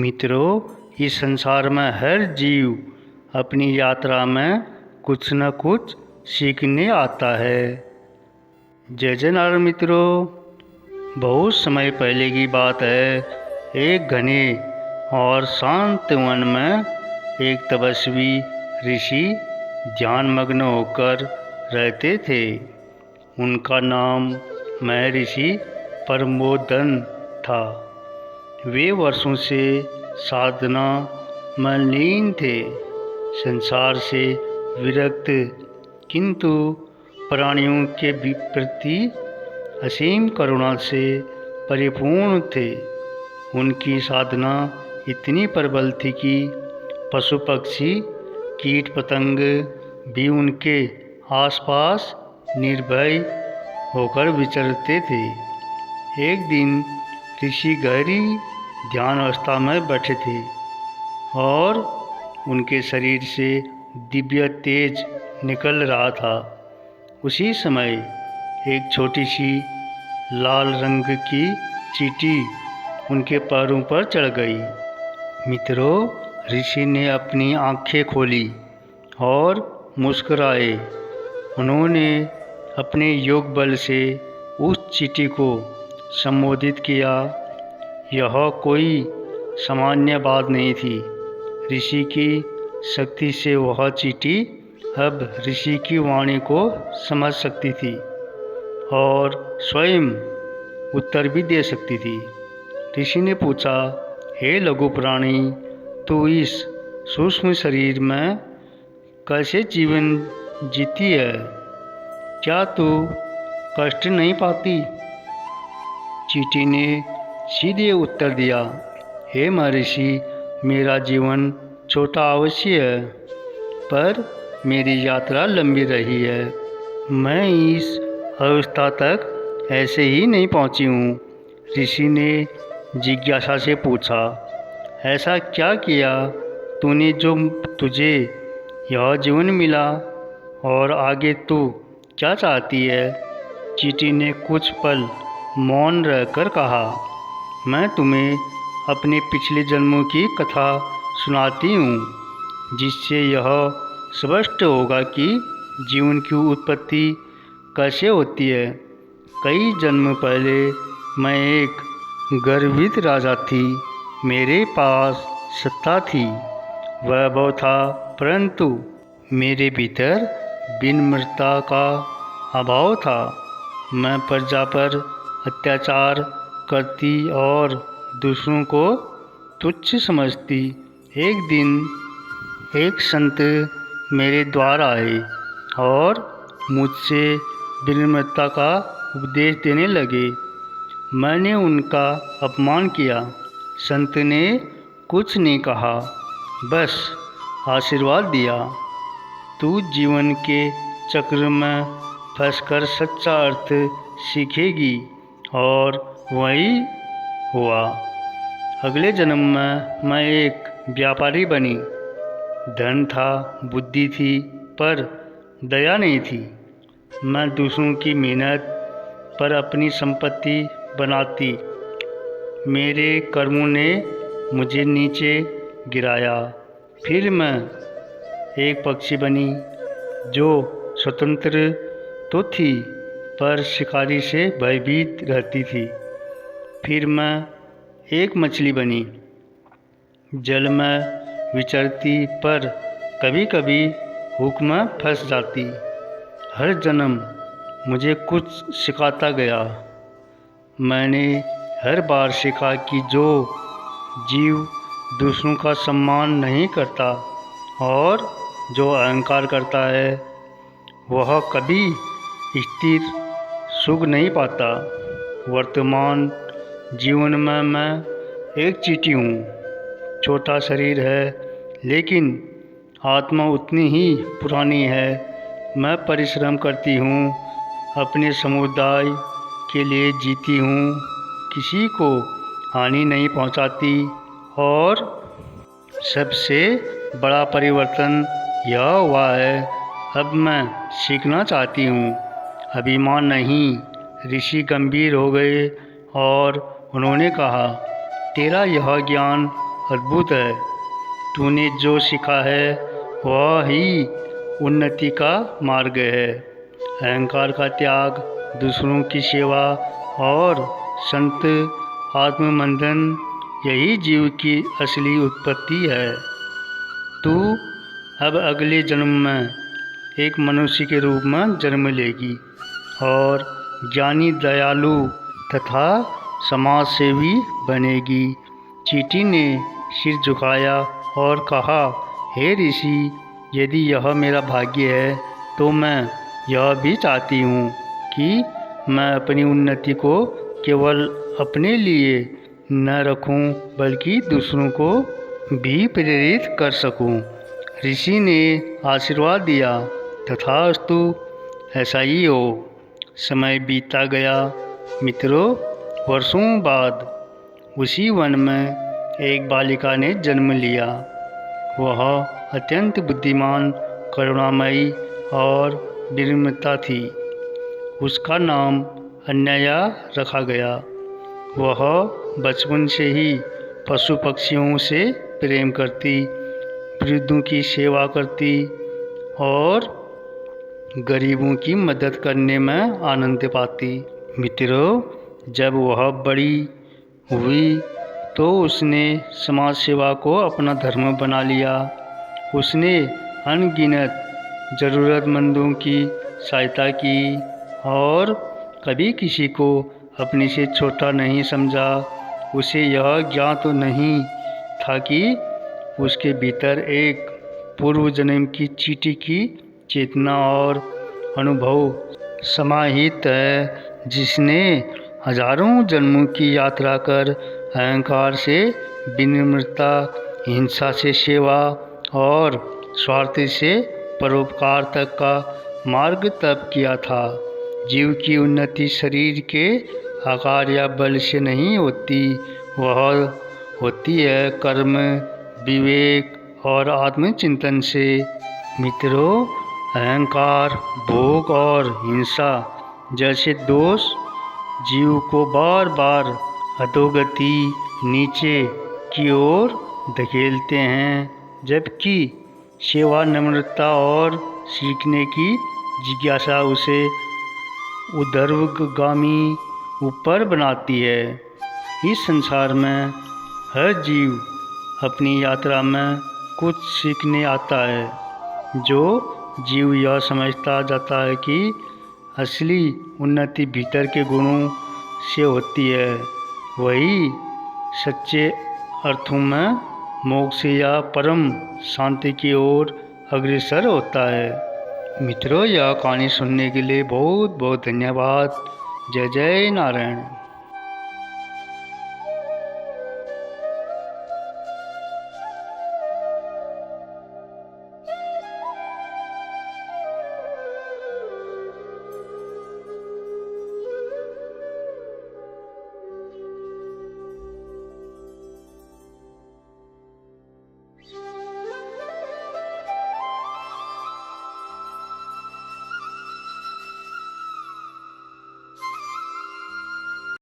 मित्रों, इस संसार में हर जीव अपनी यात्रा में कुछ न कुछ सीखने आता है। जय जय नारायण मित्रों। बहुत समय पहले की बात है। एक घने और शांत वन में एक तपस्वी ऋषि ध्यानमग्न होकर रहते थे। उनका नाम महर्षि परमोदन था। वे वर्षों से साधना में लीन थे, संसार से विरक्त, किंतु प्राणियों के प्रति असीम करुणा से परिपूर्ण थे। उनकी साधना इतनी प्रबल थी कि पशु पक्षी कीट पतंग भी उनके आसपास निर्भय होकर विचरते थे। एक दिन ऋषि गहरी ध्यान अवस्था में बैठे थे और उनके शरीर से दिव्य तेज निकल रहा था। उसी समय एक छोटी सी लाल रंग की चींटी उनके पैरों पर चढ़ गई। मित्रों, ऋषि ने अपनी आंखें खोली और मुस्कुराए। उन्होंने अपने योग बल से उस चींटी को संबोधित किया। यह कोई सामान्य बात नहीं थी। ऋषि की शक्ति से वह चींटी अब ऋषि की वाणी को समझ सकती थी और स्वयं उत्तर भी दे सकती थी। ऋषि ने पूछा, हे लघु प्राणी, तू इस सूक्ष्म शरीर में कैसे जीवन जीती है? क्या तू कष्ट नहीं पाती? चींटी ने सीधे उत्तर दिया, हे महर्षि, मेरा जीवन छोटा अवश्य है, पर मेरी यात्रा लंबी रही है। मैं इस अवस्था तक ऐसे ही नहीं पहुंची हूँ। ऋषि ने जिज्ञासा से पूछा, ऐसा क्या किया तूने जो तुझे यह जीवन मिला, और आगे तू क्या चाहती है? चींटी ने कुछ पल मौन रहकर कहा, मैं तुम्हें अपने पिछले जन्मों की कथा सुनाती हूँ, जिससे यह स्पष्ट होगा कि जीवन की उत्पत्ति कैसे होती है। कई जन्म पहले मैं एक गर्वित राजा थी। मेरे पास सत्ता थी, वैभव था, परंतु मेरे भीतर विनम्रता का अभाव था। मैं प्रजा पर अत्याचार करती और दूसरों को तुच्छ समझती। एक दिन एक संत मेरे द्वार आए और मुझसे विनम्रता का उपदेश देने लगे। मैंने उनका अपमान किया। संत ने कुछ नहीं कहा, बस आशीर्वाद दिया, तू जीवन के चक्र में फंसकर सच्चा अर्थ सीखेगी। और वही हुआ। अगले जन्म में मैं एक व्यापारी बनी। धन था, बुद्धि थी, पर दया नहीं थी। मैं दूसरों की मेहनत पर अपनी संपत्ति बनाती। मेरे कर्मों ने मुझे नीचे गिराया। फिर मैं एक पक्षी बनी, जो स्वतंत्र तो थी, पर शिकारी से भयभीत रहती थी। फिर मैं एक मछली बनी, जल में विचरती, पर कभी कभी हुक में फंस जाती। हर जन्म मुझे कुछ सिखाता गया। मैंने हर बार सीखा कि जो जीव दूसरों का सम्मान नहीं करता और जो अहंकार करता है, वह कभी स्थिर सुख नहीं पाता। वर्तमान जीवन में मैं एक चींटी हूँ। छोटा शरीर है, लेकिन आत्मा उतनी ही पुरानी है। मैं परिश्रम करती हूँ, अपने समुदाय के लिए जीती हूँ, किसी को हानि नहीं पहुँचाती। और सबसे बड़ा परिवर्तन यह हुआ है, अब मैं सीखना चाहती हूँ, अभिमान नहीं। ऋषि गंभीर हो गए और उन्होंने कहा, तेरा यह ज्ञान अद्भुत है। तूने जो सीखा है वह ही उन्नति का मार्ग है। अहंकार का त्याग, दूसरों की सेवा और संत आत्ममंथन, यही जीव की असली उत्पत्ति है। तू अब अगले जन्म में एक मनुष्य के रूप में जन्म लेगी और ज्ञानी, दयालु तथा समाज सेवी बनेगी। चींटी ने सिर झुकाया और कहा, हे ऋषि, यदि यह मेरा भाग्य है तो मैं यह भी चाहती हूँ कि मैं अपनी उन्नति को केवल अपने लिए न रखूं बल्कि दूसरों को भी प्रेरित कर सकूं। ऋषि ने आशीर्वाद दिया, तथास्तु, ऐसा ही हो। समय बीता गया। मित्रों, वर्षों बाद उसी वन में एक बालिका ने जन्म लिया। वह अत्यंत बुद्धिमान, करुणामयी और विनम्रता थी। उसका नाम अन्नया रखा गया। वह बचपन से ही पशु पक्षियों से प्रेम करती, वृद्धों की सेवा करती और गरीबों की मदद करने में आनंद पाती। मित्रों, जब वह बड़ी हुई तो उसने समाज सेवा को अपना धर्म बना लिया। उसने अनगिनत ज़रूरतमंदों की सहायता की और कभी किसी को अपने से छोटा नहीं समझा। उसे यह ज्ञात तो नहीं था कि उसके भीतर एक पूर्व जन्म की चींटी की चेतना और अनुभव समाहित है, जिसने हजारों जन्मों की यात्रा कर अहंकार से विनम्रता, हिंसा से सेवा और स्वार्थ से परोपकार तक का मार्ग तय किया था। जीव की उन्नति शरीर के आकार या बल से नहीं होती, वह होती है कर्म, विवेक और आत्मचिंतन से। मित्रों, अहंकार, भोग और हिंसा जैसे दोष जीव को बार बार अधोगति, नीचे की ओर धकेलते हैं, जबकि सेवा, नम्रता और सीखने की जिज्ञासा उसे ऊर्ध्वगामी ऊपर बनाती है। इस संसार में हर जीव अपनी यात्रा में कुछ सीखने आता है। जो जीव यह समझता जाता है कि असली उन्नति भीतर के गुणों से होती है, वही सच्चे अर्थों में मोक्ष या परम शांति की ओर अग्रसर होता है। मित्रों, यह कहानी सुनने के लिए बहुत बहुत धन्यवाद। जय जय नारायण।